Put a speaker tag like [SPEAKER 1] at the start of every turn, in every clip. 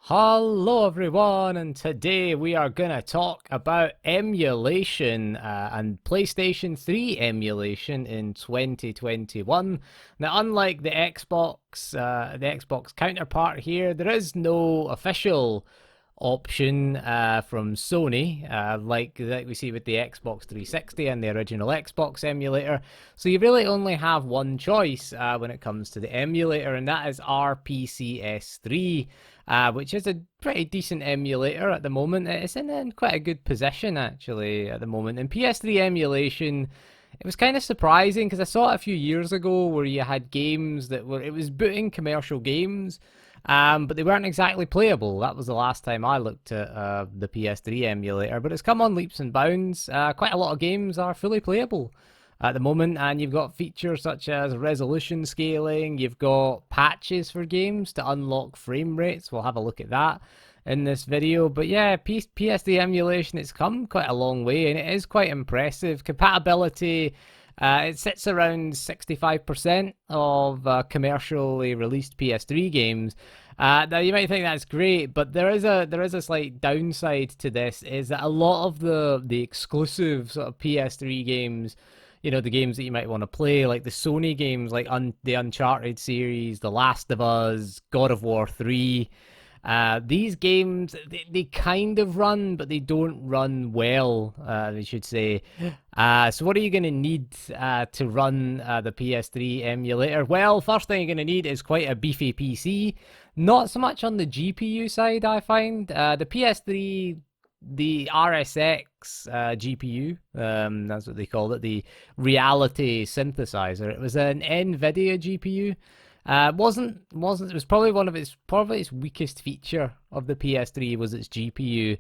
[SPEAKER 1] Hello everyone, and today we are going to talk about emulation and PlayStation 3 emulation in 2021. Now, unlike the Xbox counterpart here, there is no official option from Sony, like we see with the Xbox 360 and the original Xbox emulator. So you really only have one choice when it comes to the emulator, and that is RPCS3. Which is a pretty decent emulator at the moment. It's in quite a good position actually at the moment. And PS3 emulation, it was kind of surprising because I saw it a few years ago where you had games it was booting commercial games, but they weren't exactly playable. That was the last time I looked at the PS3 emulator. But it's come on leaps and bounds. Quite a lot of games are fully playable at the moment, and you've got features such as resolution scaling, you've got patches for games to unlock frame rates. We'll have a look at that in this video. But yeah, PSD emulation, it's come quite a long way and it is quite impressive. Compatibility, it sits around 65% of commercially released PS3 games. Now you might think that's great, but there is a slight downside to this, is that a lot of the exclusive sort of PS3 games, the games that you might want to play, like the Sony games, like the Uncharted series, The Last of Us, God of War 3. These games, they kind of run, but they don't run well, I should say. So what are you going to need to run the PS3 emulator? Well, first thing you're going to need is quite a beefy PC. Not so much on the GPU side, I find. The PS3, the RSX GPU, that's what they called it, the reality synthesizer. It was an NVIDIA GPU. It was probably its weakest feature of the PS3 was its GPU.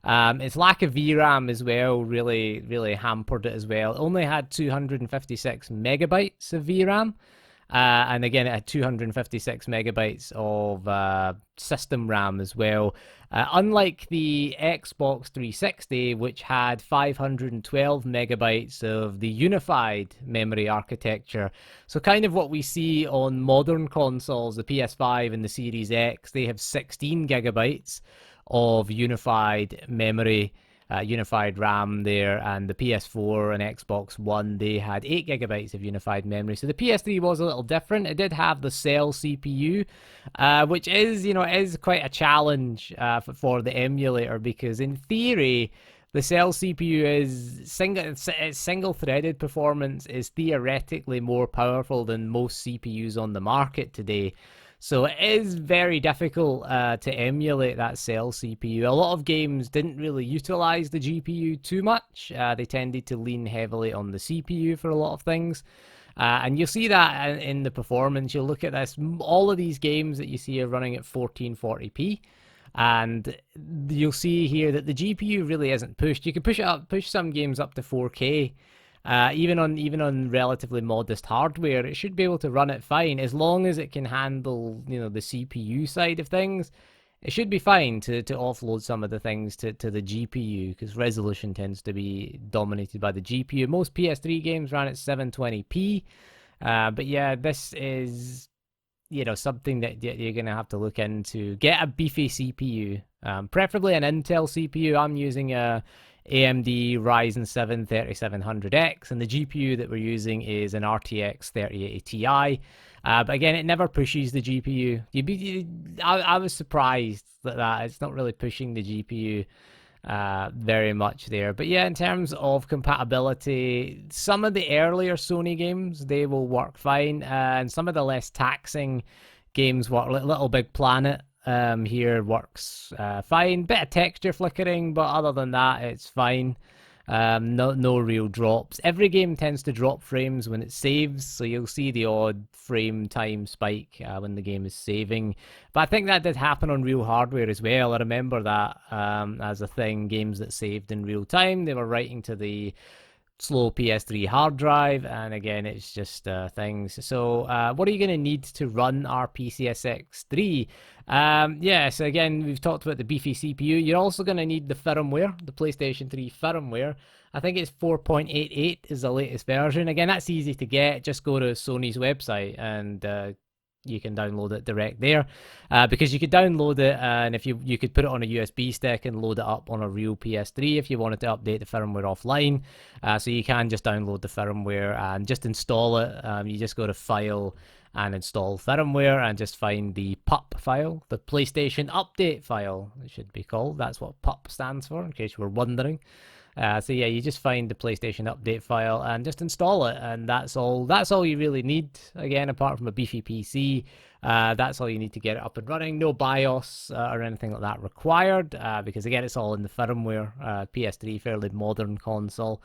[SPEAKER 1] Its lack of VRAM as well really hampered it as well. It only had 256 megabytes of VRAM. And again, it had 256 megabytes of system RAM as well. Unlike the Xbox 360, which had 512 megabytes of the unified memory architecture. So kind of what we see on modern consoles, the PS5 and the Series X, they have 16 gigabytes of unified memory, unified RAM there, and the PS4 and Xbox One, they had 8 gigabytes of unified memory. So the PS3 was a little different. It did have the Cell CPU, which is quite a challenge for the emulator, because in theory, the Cell CPU is single-threaded performance is theoretically more powerful than most CPUs on the market today. So it is very difficult to emulate that Cell CPU. A lot of games didn't really utilize the GPU too much. They tended to lean heavily on the CPU for a lot of things. And you'll see that in the performance. You'll look at this. All of these games that you see are running at 1440p. And you'll see here that the GPU really isn't pushed. You can push some games up to 4K. Even on relatively modest hardware, it should be able to run it fine as long as it can handle the CPU side of things. It should be fine to offload some of the things to the GPU, because resolution tends to be dominated by the GPU. Most PS3 games ran at 720p, but yeah, this is something that you're gonna have to look into. Get a beefy CPU, preferably an Intel CPU. I'm using a AMD Ryzen 7 3700X, and the GPU that we're using is an RTX 3080 Ti. But again, it never pushes the GPU. I was surprised that it's not really pushing the GPU very much there. But yeah, in terms of compatibility, some of the earlier Sony games, they will work fine, and some of the less taxing games work. Little Big Planet here works fine. Bit of texture flickering, but other than that, it's fine. No real drops. Every game tends to drop frames when it saves, so you'll see the odd frame time spike when the game is saving. But I think that did happen on real hardware as well. I remember that as a thing. Games that saved in real time, they were writing to the slow PS3 hard drive, and again, it's just things. So what are you going to need to run RPCSX3? So again, we've talked about the beefy CPU. You're also going to need the firmware, the PlayStation 3 firmware. I think it's 4.88 is the latest version. Again, that's easy to get. Just go to Sony's website and you can download it direct there, because you could download it, and if you could put it on a USB stick and load it up on a real PS3 if you wanted to update the firmware offline. So you can just download the firmware and just install it. You just go to File and install firmware and just find the PUP file, the PlayStation Update file, it should be called. That's what PUP stands for, in case you were wondering. So yeah, you just find the PlayStation Update file and just install it, and that's all you really need. Again, apart from a beefy PC, that's all you need to get it up and running. No BIOS or anything like that required, because again, it's all in the firmware. PS3, fairly modern console.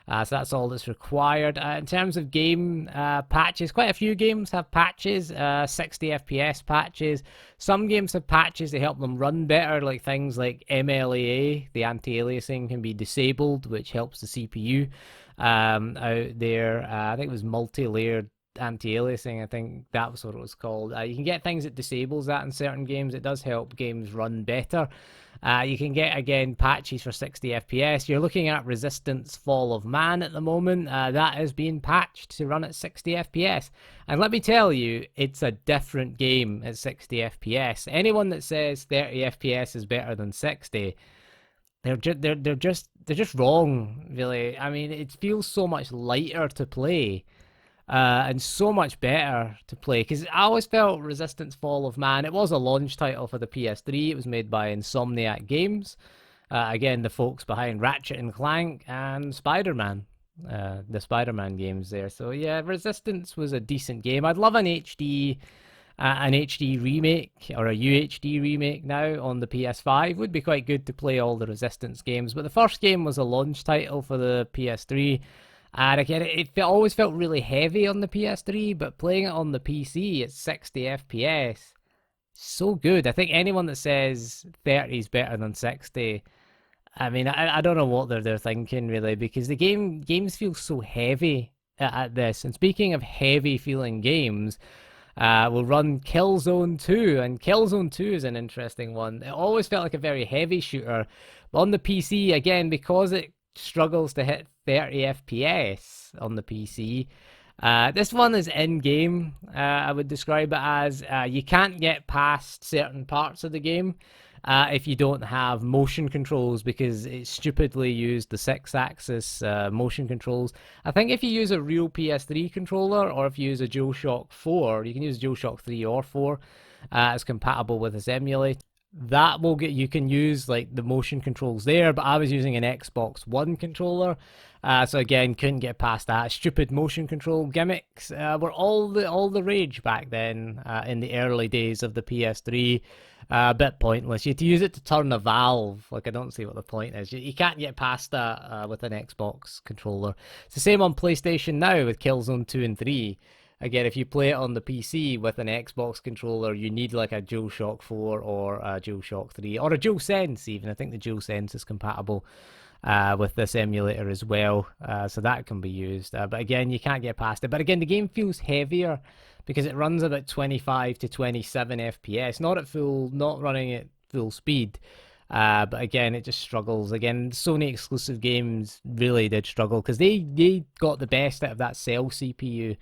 [SPEAKER 1] So that's all that's required. In terms of game patches, quite a few games have patches, 60 FPS patches. Some games have patches to help them run better, like things like MLAA, the anti-aliasing can be disabled, which helps the CPU out there. I think it was multi-layered anti-aliasing, I think that was what it was called. You can get things that disables that in certain games. It does help games run better. You can get, again, patches for 60 FPS. You're looking at Resistance Fall of Man at the moment. That is being patched to run at 60 FPS. And let me tell you, it's a different game at 60 FPS. Anyone that says 30 FPS is better than 60, they're just wrong, really. I mean, it feels so much lighter to play. And so much better to play, because I always felt Resistance Fall of Man, it was a launch title for the PS3. It was made by Insomniac Games, again, the folks behind Ratchet and Clank and Spider-Man, the Spider-Man games there. So yeah, Resistance was a decent game. I'd love an HD remake or a UHD remake now on the PS5. Would be quite good to play all the Resistance games, but the first game was a launch title for the PS3. And again, it always felt really heavy on the PS3, but playing it on the PC at 60 FPS, so good. I think anyone that says 30 is better than 60, I mean, I don't know what they're thinking, really, because the games feel so heavy at this. And speaking of heavy feeling games, we'll run Killzone 2, and Killzone 2 is an interesting one. It always felt like a very heavy shooter, but on the PC, again, because it struggles to hit 30 FPS on the PC. This one is in-game, I would describe it as. You can't get past certain parts of the game if you don't have motion controls, because it stupidly used the 6-axis motion controls. I think if you use a real PS3 controller, or if you use a DualShock 4, you can use DualShock 3 or 4, it's compatible with this emulator. That will get, you can use like the motion controls there, but I was using an Xbox One controller, so again, couldn't get past that. Stupid motion control gimmicks were all the rage back then, in the early days of the PS3. A bit pointless. You had to use it to turn a valve. Like, I don't see what the point is. You can't get past that with an Xbox controller. It's the same on PlayStation now with Killzone 2 and 3. Again, if you play it on the PC with an Xbox controller, you need like a DualShock 4 or a DualShock 3 or a DualSense even. I think the DualSense is compatible with this emulator as well, so that can be used. But again, you can't get past it. But again, the game feels heavier because it runs about 25 to 27 FPS, not running at full speed. But again, it just struggles. Again, Sony exclusive games really did struggle because they got the best out of that Cell CPU.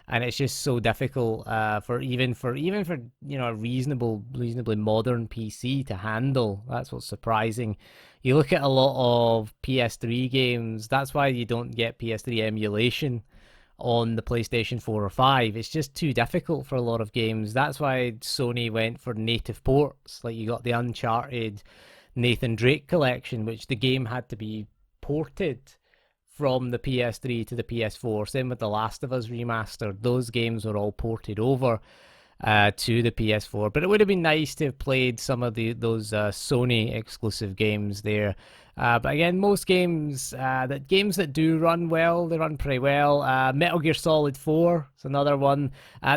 [SPEAKER 1] And it's just so difficult for even for a reasonably modern PC to handle. That's what's surprising. You look at a lot of PS3 games. That's why you don't get PS3 emulation on the PlayStation 4 or 5. It's just too difficult for a lot of games. That's why Sony went for native ports. Like, you got the Uncharted Nathan Drake collection, which the game had to be ported from the PS3 to the PS4. Same with The Last of Us Remastered. Those games were all ported over to the PS4. But it would have been nice to have played some of those Sony exclusive games there. But again, most games that do run well, they run pretty well. Metal Gear Solid 4 is another one.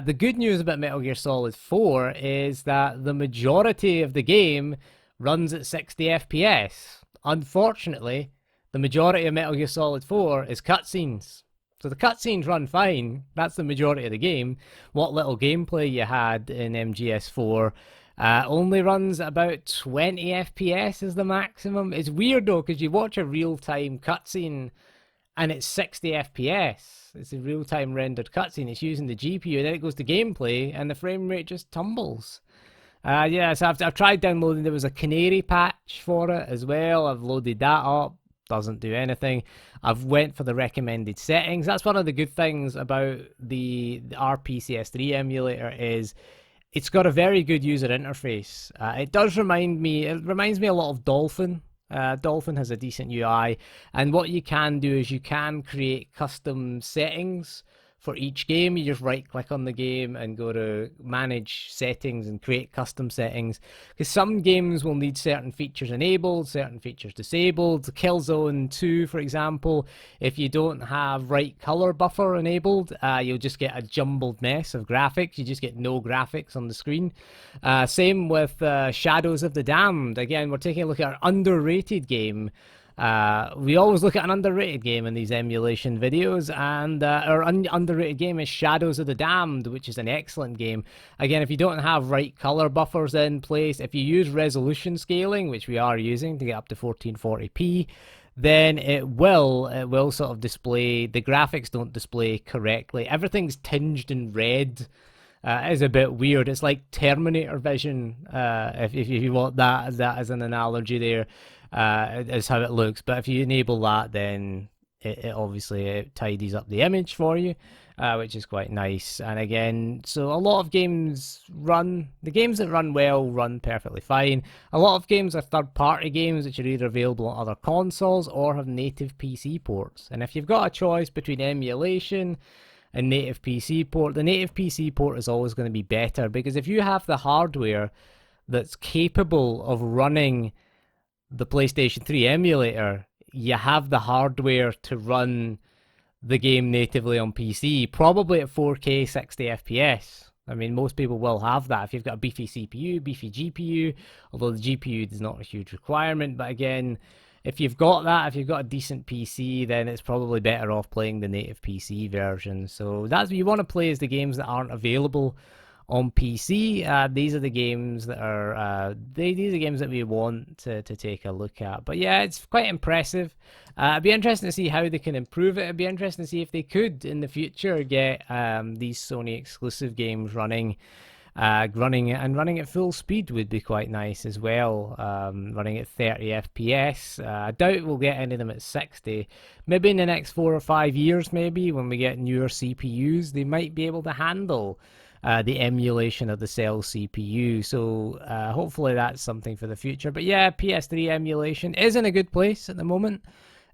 [SPEAKER 1] The good news about Metal Gear Solid 4 is that the majority of the game runs at 60 FPS. Unfortunately, the majority of Metal Gear Solid 4 is cutscenes. So the cutscenes run fine. That's the majority of the game. What little gameplay you had in MGS4 only runs about 20 FPS is the maximum. It's weird though, because you watch a real-time cutscene and it's 60 FPS. It's a real-time rendered cutscene. It's using the GPU, and then it goes to gameplay, and the frame rate just tumbles. Yeah, so I've tried downloading. There was a Canary patch for it as well. I've loaded that up. Doesn't do anything. I've went for the recommended settings. That's one of the good things about the PS3 emulator is it's got a very good user interface. It reminds me a lot of Dolphin. Dolphin has a decent UI, and what you can do is you can create custom settings for each game. You just right click on the game and go to manage settings and create custom settings, because some games will need certain features enabled, certain features disabled. Killzone 2, for example, if you don't have right color buffer enabled, you'll just get a jumbled mess of graphics. You just get no graphics on the screen. Same with Shadows of the Damned. Again, we're taking a look at an underrated game. We always look at an underrated game in these emulation videos, and our underrated game is Shadows of the Damned, which is an excellent game. Again, if you don't have right color buffers in place, if you use resolution scaling, which we are using to get up to 1440p, then it will sort of display, the graphics don't display correctly. Everything's tinged in red. It is a bit weird. It's like Terminator vision, if you want that as an analogy there. Is how it looks. But if you enable that, then it obviously tidies up the image for you, which is quite nice. And again, so a lot of games the games that run well run perfectly fine. A lot of games are third-party games which are either available on other consoles or have native PC ports. And if you've got a choice between emulation and native PC port, the native PC port is always going to be better, because if you have the hardware that's capable of running the PlayStation 3 emulator, you have the hardware to run the game natively on PC, probably at 4K 60 FPS. I mean, most people will have that if you've got a beefy CPU, beefy GPU, although the GPU is not a huge requirement. But again, if you've got that, if you've got a decent PC, then it's probably better off playing the native PC version. So that's what you want to play, is the games that aren't available on PC. These are the games that are these are games that we want to take a look at. But yeah, it's quite impressive. It'd be interesting to see how they can improve it. It'd be interesting to see if they could in the future get these Sony exclusive games running at full speed would be quite nice as well. Running at 30 FPS. I doubt we'll get any of them at 60. Maybe in the next 4 or 5 years, maybe when we get newer CPUs, they might be able to handle the emulation of the cell CPU. So hopefully that's something for the future. But yeah, PS3 emulation is in a good place at the moment.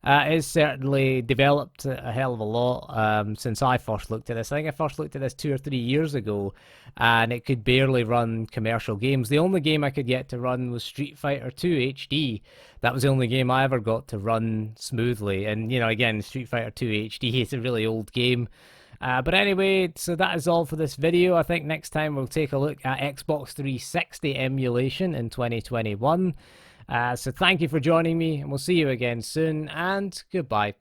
[SPEAKER 1] It's certainly developed a hell of a lot since I first looked at this. I think I first looked at this 2 or 3 years ago, and it could barely run commercial games. The only game I could get to run was Street Fighter 2 HD. That was the only game I ever got to run smoothly. And, you know, again, Street Fighter 2 HD is a really old game. But anyway, so that is all for this video. I think next time we'll take a look at Xbox 360 emulation in 2021. So thank you for joining me, and we'll see you again soon, and goodbye.